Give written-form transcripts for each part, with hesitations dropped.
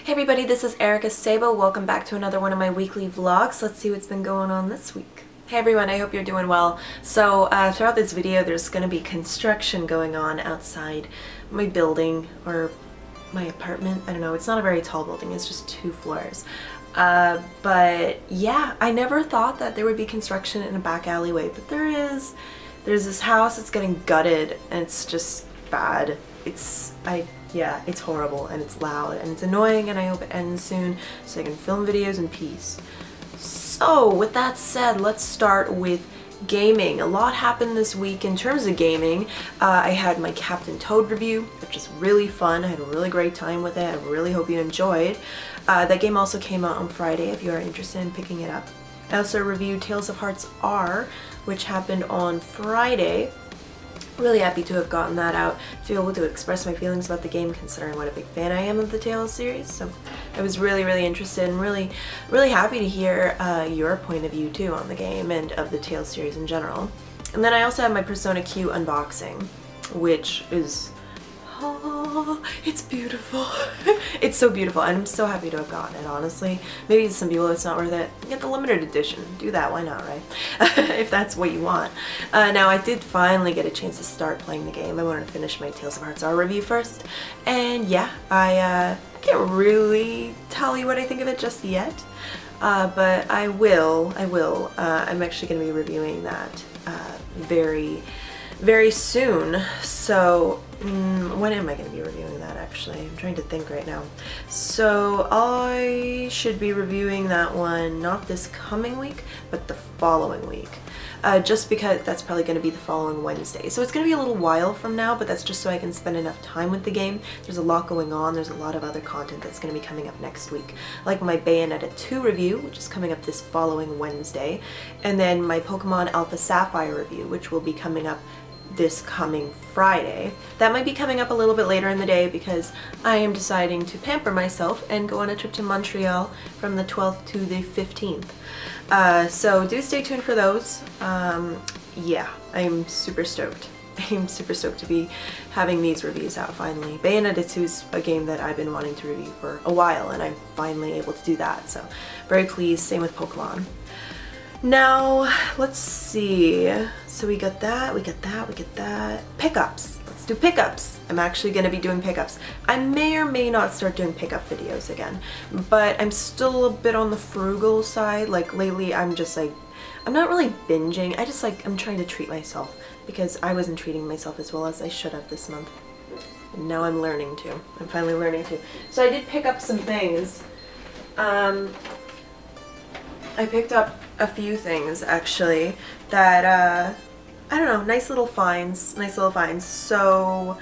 Hey everybody, this is Erika Szabo. Welcome back to another one of my weekly vlogs. Let's see what's been going on this week. Hey everyone, I hope you're doing well. So throughout this video there's going to be construction going on outside my building or my apartment. I don't know, it's not a very tall building, it's just 2 floors. But yeah, I never thought that there would be construction in a back alleyway, but there is. There's this house that's getting gutted and it's just bad. Yeah, it's horrible and it's loud and it's annoying, and I hope it ends soon so I can film videos in peace. So with that said, let's start with gaming. A lot happened this week in terms of gaming. I had my Captain Toad review, which was really fun. I had a really great time with it. I really hope you enjoyed. That game also came out on Friday if you are interested in picking it up. I also reviewed Tales of Hearts R, which happened on Friday. Really happy to have gotten that out, to be able to express my feelings about the game considering what a big fan I am of the Tales series. So I was really interested and really happy to hear your point of view too on the game and of the Tales series in general. And then I also have my Persona Q unboxing, which is, oh, it's beautiful. It's so beautiful and I'm so happy to have gotten it, honestly. Maybe to some people it's not worth it. Get the limited edition. Do that, why not, right? If that's what you want. Now I did finally get a chance to start playing the game. I wanted to finish my Tales of Hearts R review first. And yeah, I can't really tell you what I think of it just yet. But I will. I'm actually going to be reviewing that very soon. So when am I going to be reviewing that actually? I'm trying to think right now. So I should be reviewing that one not this coming week, but the following week. Just because that's probably going to be the following Wednesday. So it's going to be a little while from now, but that's just so I can spend enough time with the game. There's a lot going on. There's a lot of other content that's going to be coming up next week. Like my Bayonetta 2 review, which is coming up this following Wednesday. And then my Pokemon Alpha Sapphire review, which will be coming up this coming Friday. That might be coming up a little bit later in the day because I am deciding to pamper myself and go on a trip to Montreal from the 12th to the 15th. So do stay tuned for those. Yeah, I'm super stoked. I'm super stoked to be having these reviews out finally. Bayonetta 2 is a game that I've been wanting to review for a while and I'm finally able to do that, so very pleased. Same with Pokemon. Now, let's see. So we got that. Pickups. Let's do pickups. I'm actually going to be doing pickups. I may or may not start doing pickup videos again, but I'm still a bit on the frugal side. Like lately I'm just like, I'm not really binging. I'm trying to treat myself because I wasn't treating myself as well as I should have this month. And now I'm learning to. I'm finally learning to. So I did pick up some things. I picked up a few things actually that I don't know, nice little finds. So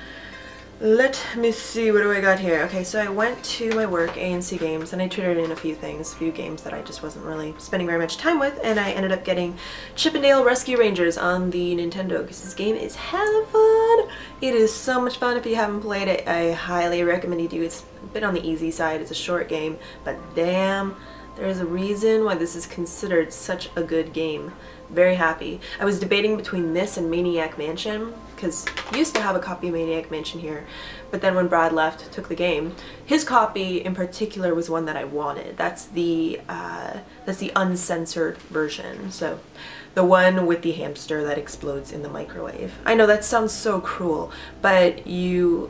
let me see, what do I got here? Okay, so I went to my work, ANC Games, and I traded in a few games that I just wasn't really spending very much time with, and I ended up getting Chip 'n Dale Rescue Rangers on the Nintendo because this game is hella fun. It is so much fun. If you haven't played it, I highly recommend you do. It's a bit on the easy side. It's a short game, but damn, there's a reason why this is considered such a good game. Very happy. I was debating between this and Maniac Mansion because I used to have a copy of Maniac Mansion here, but then when Brad left, took the game. His copy in particular was one that I wanted. That's the uncensored version. So the one with the hamster that explodes in the microwave. I know that sounds so cruel, but the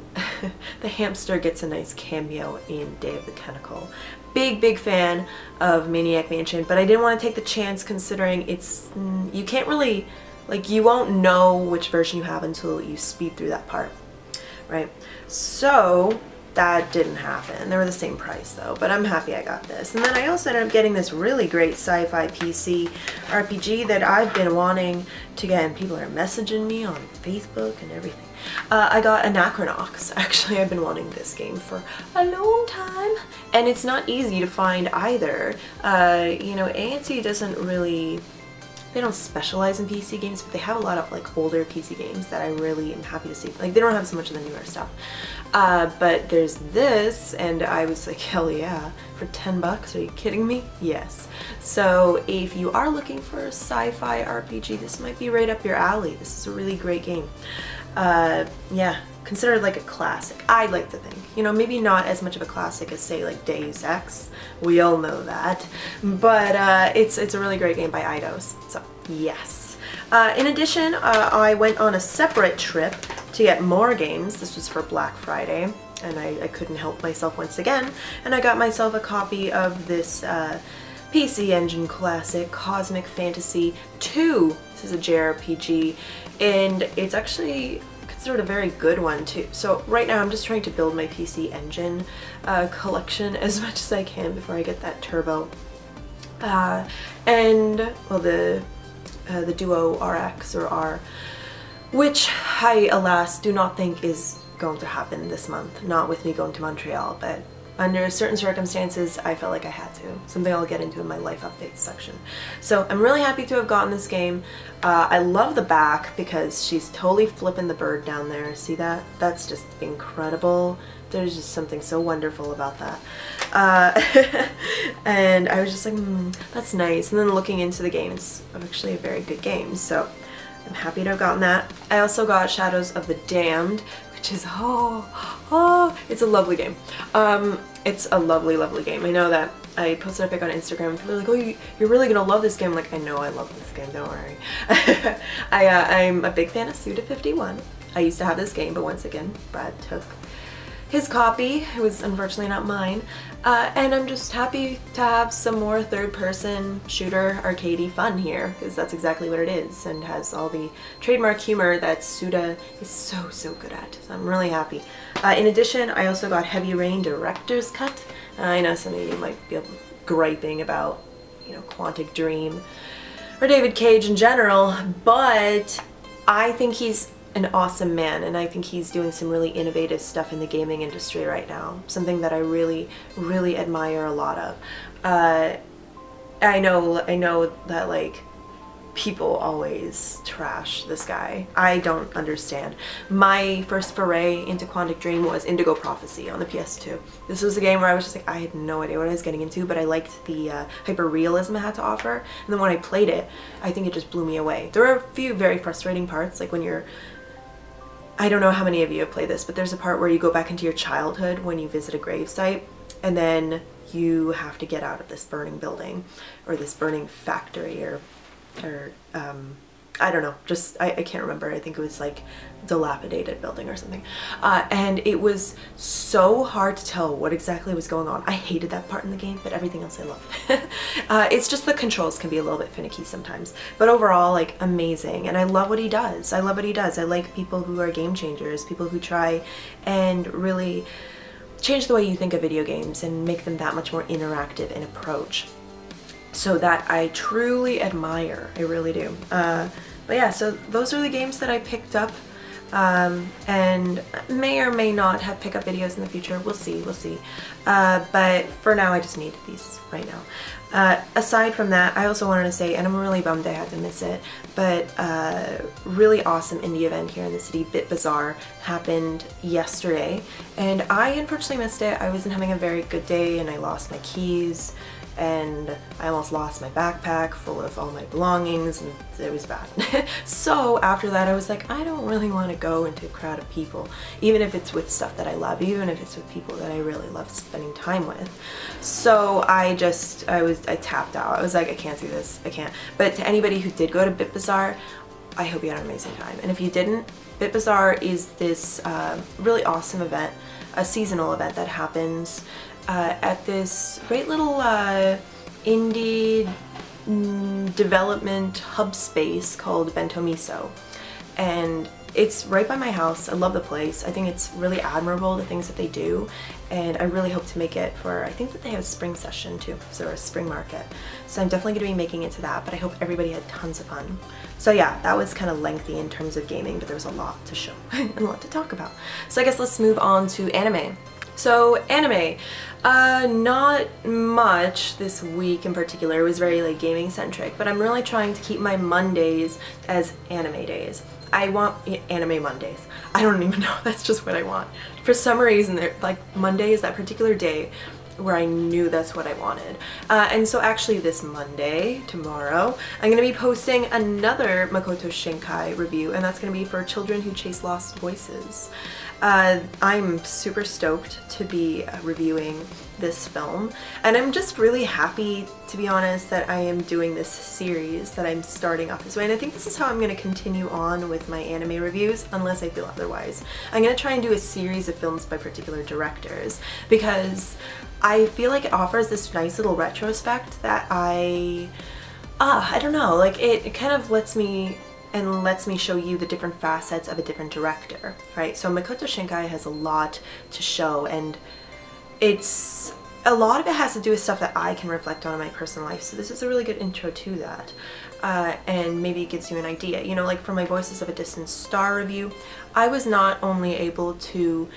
hamster gets a nice cameo in Day of the Tentacle. Big fan of Maniac Mansion, but I didn't want to take the chance considering it's, you can't really, like, you won't know which version you have until you speed through that part, right? So that didn't happen. They were the same price though, but I'm happy I got this. And then I also ended up getting this really great sci-fi PC RPG that I've been wanting to get, and people are messaging me on Facebook and everything. I got Anachronox. Actually, I've been wanting this game for a long time, and it's not easy to find either. You know, ANC doesn't really, they don't specialize in PC games, but they have a lot of like older PC games that I really am happy to see. Like, they don't have so much of the newer stuff. But there's this, and I was like, hell yeah, for 10 bucks, are you kidding me? Yes. So if you are looking for a sci-fi RPG, this might be right up your alley. This is a really great game. Yeah, considered like a classic, I'd like to think. You know, maybe not as much of a classic as say like Deus Ex, we all know that, but it's a really great game by Eidos, so yes. In addition, I went on a separate trip to get more games. This was for Black Friday, and I couldn't help myself once again, and I got myself a copy of this PC Engine classic, Cosmic Fantasy 2. This is a JRPG, and it's actually considered a very good one too. So right now I'm just trying to build my PC Engine collection as much as I can before I get that turbo. And well, the Duo RX or R, which I alas do not think is going to happen this month, not with me going to Montreal, but under certain circumstances I felt like I had to. Something I'll get into in my life updates section. So I'm really happy to have gotten this game. I love the back because she's totally flipping the bird down there. See that? That's just incredible. There's just something so wonderful about that. And I was just like, that's nice. And then looking into the game, it's actually a very good game. So I'm happy to have gotten that. I also got Shadows of the Damned, which is, it's a lovely game. It's a lovely, lovely game. I know that I posted a pic on Instagram and people were like, oh, you're really gonna love this game. I'm like, I know I love this game, don't worry. I'm a big fan of Suda51. I used to have this game, but once again, Brad took his copy. It was unfortunately not mine. And I'm just happy to have some more third-person shooter arcadey fun here, because that's exactly what it is, and has all the trademark humor that Suda is so good at. So I'm really happy. In addition, I also got Heavy Rain Director's Cut. I know some of you might be griping about, you know, Quantic Dream or David Cage in general, but I think he's an awesome man, and I think he's doing some really innovative stuff in the gaming industry right now. Something that I really admire a lot of. I know that like people always trash this guy. I don't understand. My first foray into Quantic Dream was Indigo Prophecy on the PS2. This was a game where I was just like, I had no idea what I was getting into, but I liked the hyper-realism it had to offer. And then when I played it, I think it just blew me away. There are a few very frustrating parts, like when you're, I don't know how many of you have played this, but there's a part where you go back into your childhood when you visit a gravesite, and then you have to get out of this burning building or this burning factory or I don't know, just I can't remember. I think it was like dilapidated building or something, and it was so hard to tell what exactly was going on. I hated that part in the game, but everything else I loved. It's just the controls can be a little bit finicky sometimes, but overall, like, amazing. And I love what he does. I love what he does. I like people who are game changers, people who try and really change the way you think of video games and make them that much more interactive in approach. So that I truly admire. I really do. But yeah, so those are the games that I picked up, and may or may not have pickup videos in the future. We'll see, we'll see. But for now, I just need these right now. Aside from that, I also wanted to say, and I'm really bummed I had to miss it, but really awesome indie event here in the city, Bit Bazaar, happened yesterday, and I unfortunately missed it. I wasn't having a very good day, and I lost my keys, and I almost lost my backpack full of all my belongings, and it was bad. So after that I was like, I don't really want to go into a crowd of people, even if it's with stuff that I love, even if it's with people that I really love spending time with. So I tapped out. I was like, I can't do this, I can't. But to anybody who did go to Bit Bazaar, I hope you had an amazing time. And if you didn't, Bit Bazaar is this really awesome event, a seasonal event that happens at this great little indie development hub space called Bento Miso. And it's right by my house. I love the place. I think it's really admirable, the things that they do, and I really hope to make it for, I think that they have a spring session too, so a spring market. So I'm definitely going to be making it to that, but I hope everybody had tons of fun. So yeah, that was kind of lengthy in terms of gaming, but there was a lot to show and a lot to talk about. So I guess let's move on to anime. So anime, not much this week in particular. It was very like gaming centric, but I'm really trying to keep my Mondays as anime days. I want anime Mondays. I don't even know, that's just what I want. For some reason, like Monday is that particular day where I knew that's what I wanted. And so actually this Monday, tomorrow, I'm going to be posting another Makoto Shinkai review, and that's going to be for Children Who Chase Lost Voices. I'm super stoked to be reviewing this film, and I'm just really happy, to be honest, that I am doing this series, that I'm starting off this way, and I think this is how I'm going to continue on with my anime reviews unless I feel otherwise. I'm going to try and do a series of films by particular directors because I feel like it offers this nice little retrospect that I don't know, like it kind of lets me show you the different facets of a different director, right? So Makoto Shinkai has a lot to show, and a lot of it has to do with stuff that I can reflect on in my personal life, so this is a really good intro to that. And maybe it gives you an idea. You know, like for my Voices of a Distant Star review, I was not only able to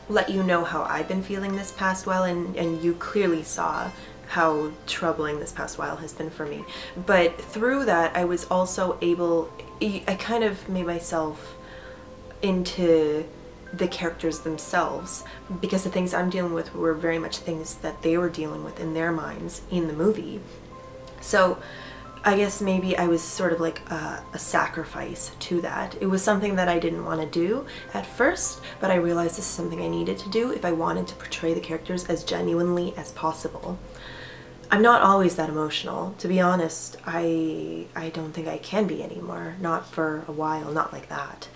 let you know how I've been feeling this past while, and you clearly saw how troubling this past while has been for me, but through that I was also able, I kind of made myself into the characters themselves, because the things I'm dealing with were very much things that they were dealing with in their minds in the movie. So I guess maybe I was sort of like a sacrifice to that. It was something that I didn't want to do at first, but I realized this is something I needed to do if I wanted to portray the characters as genuinely as possible. I'm not always that emotional. To be honest, I don't think I can be anymore. Not for a while, not like that.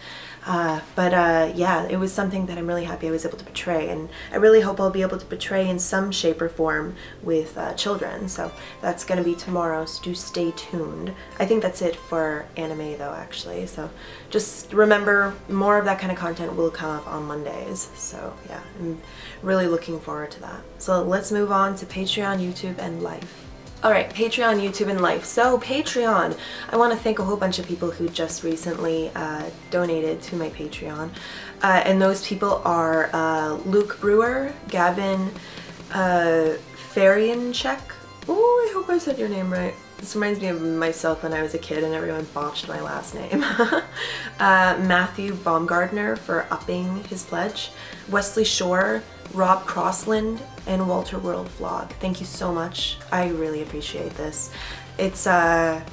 Yeah, it was something that I'm really happy I was able to portray, and I really hope I'll be able to portray in some shape or form with children. So that's gonna be tomorrow, so do stay tuned. I think that's it for anime though, actually. So just remember, more of that kind of content will come up on Mondays. So yeah, I'm really looking forward to that. So let's move on to Patreon, YouTube, and Life. Alright, Patreon, YouTube, and Life. So Patreon, I want to thank a whole bunch of people who just recently donated to my Patreon. And those people are Luke Brewer, Gavin Farianchek. Oh, I hope I said your name right. This reminds me of myself when I was a kid and everyone botched my last name. Matthew Baumgardner for upping his pledge. Wesley Shore, Rob Crossland, and Walter World Vlog. Thank you so much. I really appreciate this. It's yeah,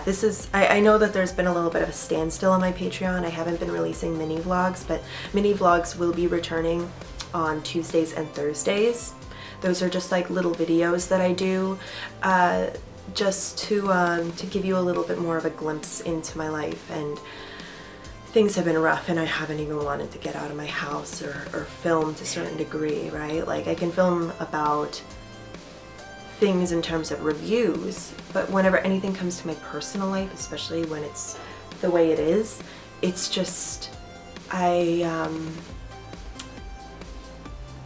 this is, I know that there's been a little bit of a standstill on my Patreon. I haven't been releasing mini vlogs, but mini vlogs will be returning on Tuesdays and Thursdays. Those are just like little videos that I do just to give you a little bit more of a glimpse into my life. And things have been rough, and I haven't even wanted to get out of my house or film to a certain degree, right? Like I can film about things in terms of reviews, but whenever anything comes to my personal life, especially when it's the way it is, it's just,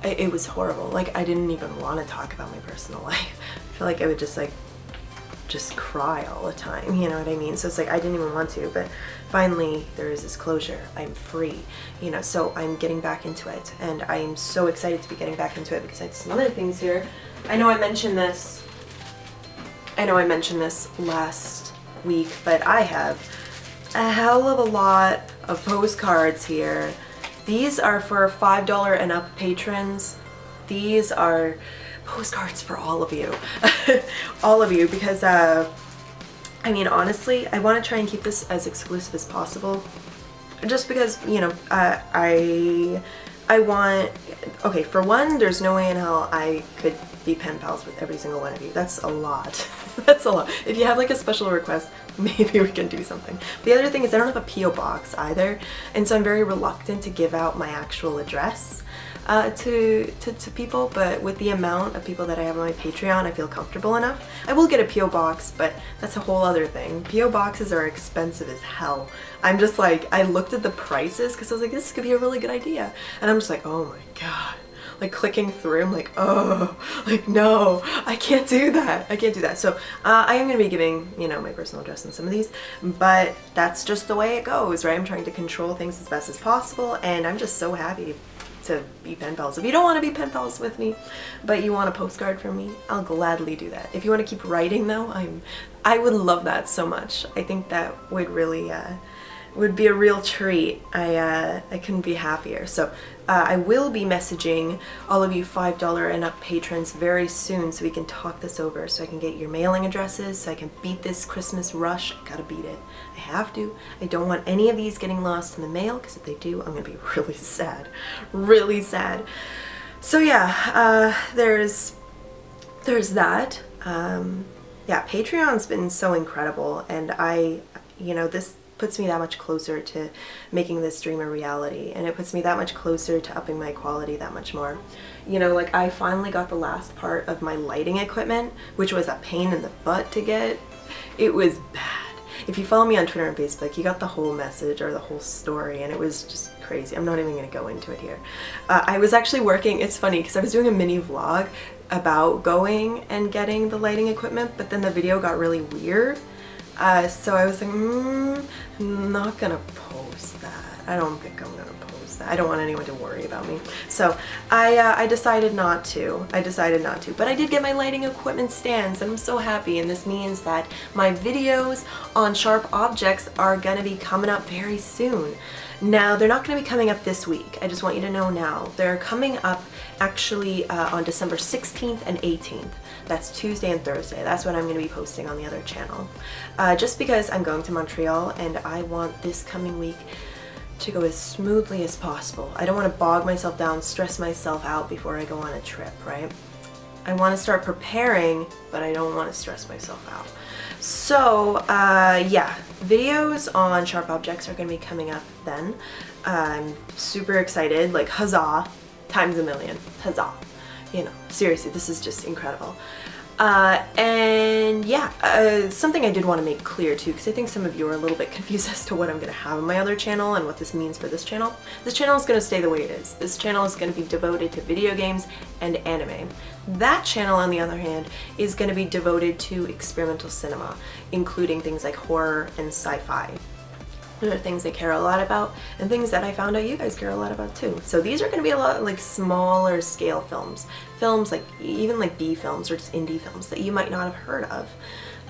it was horrible. Like I didn't even want to talk about my personal life. I feel like I would just cry all the time, you know what I mean? So it's like I didn't even want to, but finally there is this closure. I'm free, you know, so I'm getting back into it, and I am so excited to be getting back into it because I have some other things here. I know I mentioned this last week, but I have a hell of a lot of postcards here. These are for $5 and up patrons. These are postcards for all of you. All of you, because I mean, honestly, I want to try and keep this as exclusive as possible, just because, you know, I want, okay, for one, there's no way in hell I could be pen pals with every single one of you. That's a lot. That's a lot. If you have like a special request, maybe we can do something. The other thing is I don't have a P.O. box either, and so I'm very reluctant to give out my actual address to people, but with the amount of people that I have on my Patreon, I feel comfortable enough. I will get a P.O. box, but that's a whole other thing. P.O. boxes are expensive as hell. I'm just like, I looked at the prices because I was like, this could be a really good idea, and I'm just like, oh my god. Like clicking through, I'm like, oh, like no, I can't do that. I can't do that. So I am going to be giving, you know, my personal address on some of these, but that's just the way it goes, right? I'm trying to control things as best as possible, and I'm just so happy to be pen pals. If you don't want to be pen pals with me, but you want a postcard from me, I'll gladly do that. If you want to keep writing though, I would love that so much. I think that would really would be a real treat. I couldn't be happier. So I will be messaging all of you $5 and up patrons very soon so we can talk this over, so I can get your mailing addresses, so I can beat this Christmas rush. I gotta beat it. I have to. I don't want any of these getting lost in the mail, because if they do, I'm gonna be really sad. Really sad. So yeah, there's that. Yeah, Patreon's been so incredible, and this puts me that much closer to making this dream a reality, and it puts me that much closer to upping my quality that much more. Like I finally got the last part of my lighting equipment, which was a pain in the butt to get. It was bad. If you follow me on Twitter and Facebook, you got the whole message or the whole story, and it was just crazy. I'm not even going to go into it here. I was actually working, it's funny because I was doing a mini vlog about going and getting the lighting equipment, but then the video got really weird. So I was like, I'm not gonna post that. I don't think I'm gonna post that. I don't want anyone to worry about me. So I decided not to. But I did get my lighting equipment stands, and I'm so happy, and this means that my videos on sharp objects are gonna be coming up very soon. Now, they're not going to be coming up this week. I just want you to know now. They're coming up actually on December 16th and 18th. That's Tuesday and Thursday. That's what I'm going to be posting on the other channel. Just because I'm going to Montreal and I want this coming week to go as smoothly as possible. I don't want to bog myself down, stress myself out before I go on a trip, right? I want to start preparing, but I don't want to stress myself out. So yeah, videos on sharp objects are going to be coming up then. I'm super excited, like huzzah, times a million, huzzah. Seriously, this is just incredible. And yeah, something I did want to make clear too, because I think some of you are a little bit confused as to what I'm going to have on my other channel and what this means for this channel. This channel is going to stay the way it is. This channel is going to be devoted to video games and anime. That channel, on the other hand, is going to be devoted to experimental cinema, including things like horror and sci-fi. Those are things I care a lot about, and things that I found out you guys care a lot about too. So these are going to be a lot like smaller scale films. Films like, even like B films or just indie films that you might not have heard of.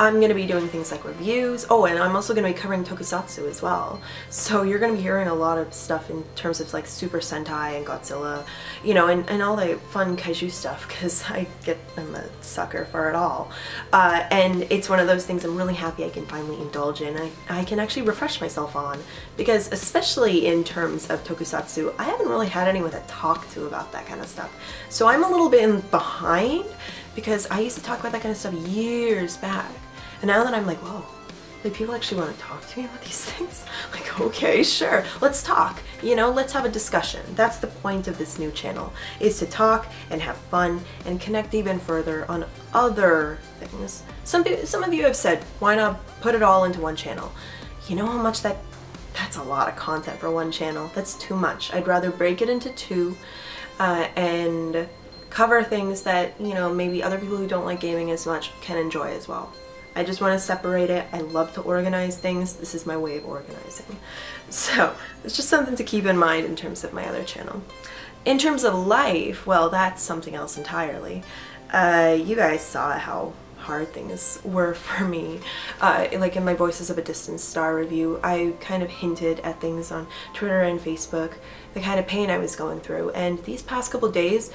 I'm going to be doing things like reviews. Oh, and I'm also going to be covering tokusatsu as well. So you're going to be hearing a lot of stuff in terms of like Super Sentai and Godzilla, and all the fun kaiju stuff, because I'm a sucker for it all. And it's one of those things I'm really happy I can finally indulge in. I can actually refresh myself on, because especially in terms of tokusatsu, I haven't really had anyone to talk to about that kind of stuff. So I'm a little bit behind, because I used to talk about that kind of stuff years back. And now that I'm like, whoa, like people actually want to talk to me about these things? Like, okay, sure, let's talk, let's have a discussion. That's the point of this new channel, is to talk and have fun and connect even further on other things. Some of you have said, why not put it all into one channel? You know how much that's a lot of content for one channel. That's too much. I'd rather break it into two and cover things that, maybe other people who don't like gaming as much can enjoy as well. I just want to separate it. I love to organize things. This is my way of organizing. So it's just something to keep in mind in terms of my other channel. In terms of life, well, that's something else entirely. You guys saw how hard things were for me. Like in my Voices of a Distant Star review, I kind of hinted at things on Twitter and Facebook, the kind of pain I was going through. And these past couple days,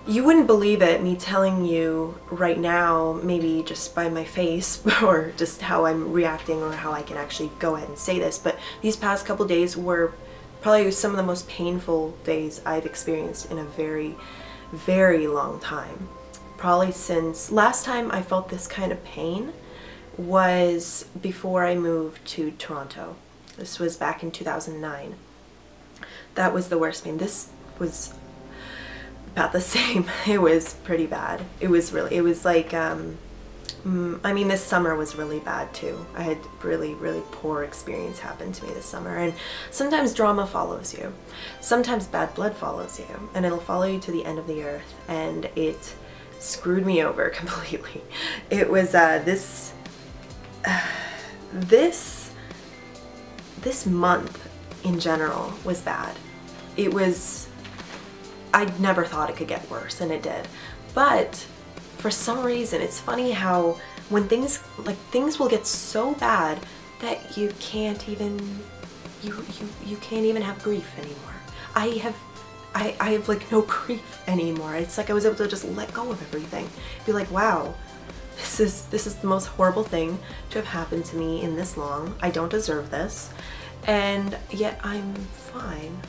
you wouldn't believe it, me telling you right now, maybe just by my face or just how I'm reacting or how I can actually go ahead and say this, but these past couple days were probably some of the most painful days I've experienced in a very, very long time. Probably since last time I felt this kind of pain was before I moved to Toronto. This was back in 2009. That was the worst pain. This was about the same. It was pretty bad. It was like, I mean, this summer was really bad too. I had really poor experience happen to me this summer, and sometimes drama follows you. Sometimes bad blood follows you, and it'll follow you to the end of the earth, and it screwed me over completely. It was this month in general was bad. It was, I never thought it could get worse, and it did. But for some reason, it's funny how when things will get so bad that you can't even, you can't even have grief anymore. I have like no grief anymore. It's like I was able to just let go of everything. Be like, wow, this is the most horrible thing to have happened to me in this long. I don't deserve this, and yet I'm fine.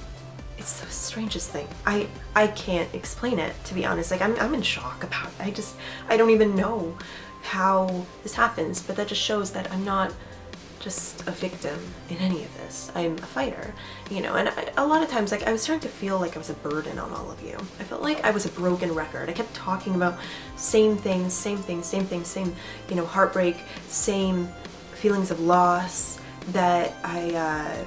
It's the strangest thing. I can't explain it, to be honest. Like I'm in shock about it. I don't even know how this happens, but that just shows that I'm not just a victim in any of this. I'm a fighter, you know, and a lot of times, like, I was starting to feel like I was a burden on all of you. I felt like I was a broken record. I kept talking about same things, you know, heartbreak, same feelings of loss that I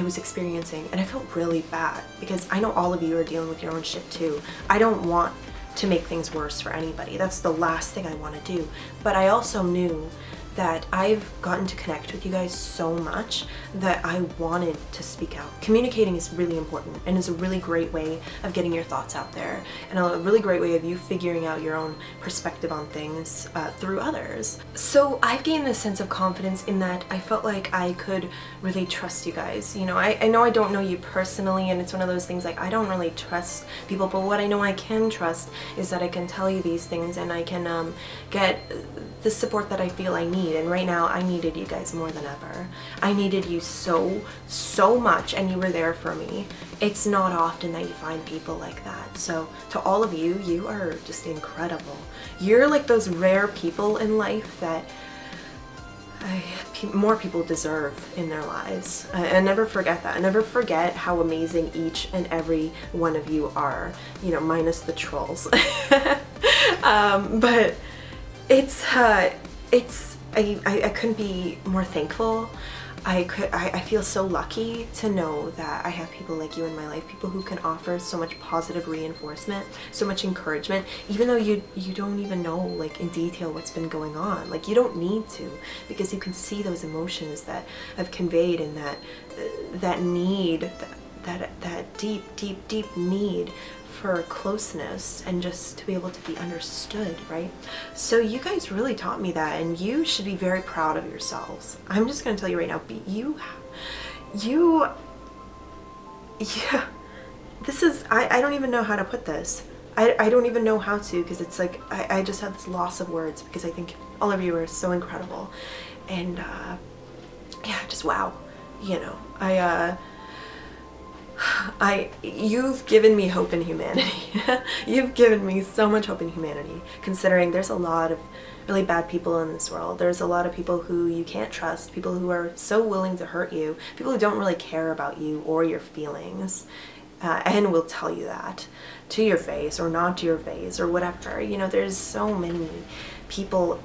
was experiencing, and I felt really bad because I know all of you are dealing with your own shit too. I don't want to make things worse for anybody. That's the last thing I want to do. But I also knew that I've gotten to connect with you guys so much that I wanted to speak out. Communicating is really important and is a really great way of getting your thoughts out there, and a really great way of you figuring out your own perspective on things through others. So I've gained this sense of confidence in that I felt like I could really trust you guys. You know, I know I don't know you personally, and it's one of those things like I don't really trust people, but what I know I can trust is that I can tell you these things and I can get the support that I feel I need. And right now I needed you guys more than ever. I needed you so much, and you were there for me. It's not often that you find people like that. So to all of you, you are just incredible. You're like those rare people in life that more people deserve in their lives. And never forget that. Never forget how amazing each and every one of you are, you know, minus the trolls. But I couldn't be more thankful. I feel so lucky to know that I have people like you in my life, people who can offer so much positive reinforcement, so much encouragement, even though you don't even know like in detail what's been going on. Like you don't need to, because you can see those emotions that I've conveyed, and that need, that deep need for closeness and just to be able to be understood, right? So you guys really taught me that, and you should be very proud of yourselves. I'm just gonna tell you right now, yeah, this is, I don't even know how to put this. I don't even know how to, because it's like, I just have this loss of words, because I think all of you are so incredible. And yeah, just wow, you know, you've given me hope in humanity. You've given me so much hope in humanity, considering there's a lot of really bad people in this world. There's a lot of people who you can't trust, people who are so willing to hurt you, people who don't really care about you or your feelings, and will tell you that to your face or not to your face or whatever. You know, there's so many people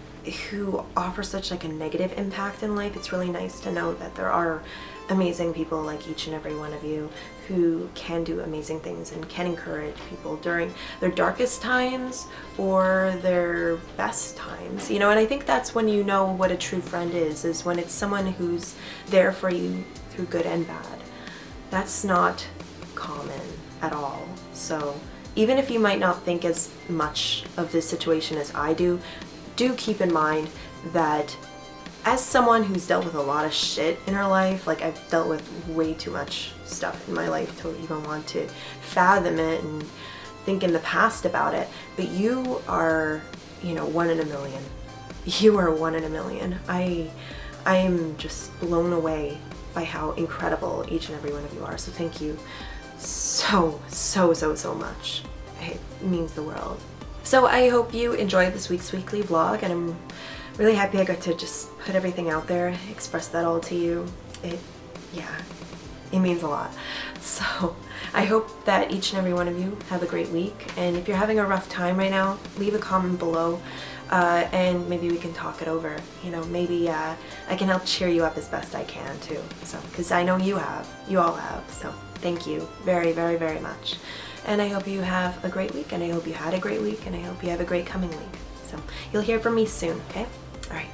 who offer such like a negative impact in life. It's really nice to know that there are amazing people like each and every one of you who can do amazing things and can encourage people during their darkest times or their best times, you know. And I think that's when you know what a true friend is when it's someone who's there for you through good and bad. That's not common at all. So even if you might not think as much of this situation as I do keep in mind that as someone who's dealt with a lot of shit in her life, like I've dealt with way too much stuff in my life to even want to fathom it and think in the past about it, but you are, you know, 1 in a million. You are 1 in a million. I am just blown away by how incredible each and every one of you are. So thank you so much. It means the world. So I hope you enjoyed this week's weekly vlog, and I'm really happy I got to just put everything out there, express that all to you. Yeah, it means a lot. So I hope that each and every one of you have a great week, and if you're having a rough time right now, leave a comment below, and maybe we can talk it over. You know, maybe I can help cheer you up as best I can too. So, because I know you all have. So thank you very much. And I hope you have a great week, and I hope you had a great week, and I hope you have a great coming week. So you'll hear from me soon, okay? All right.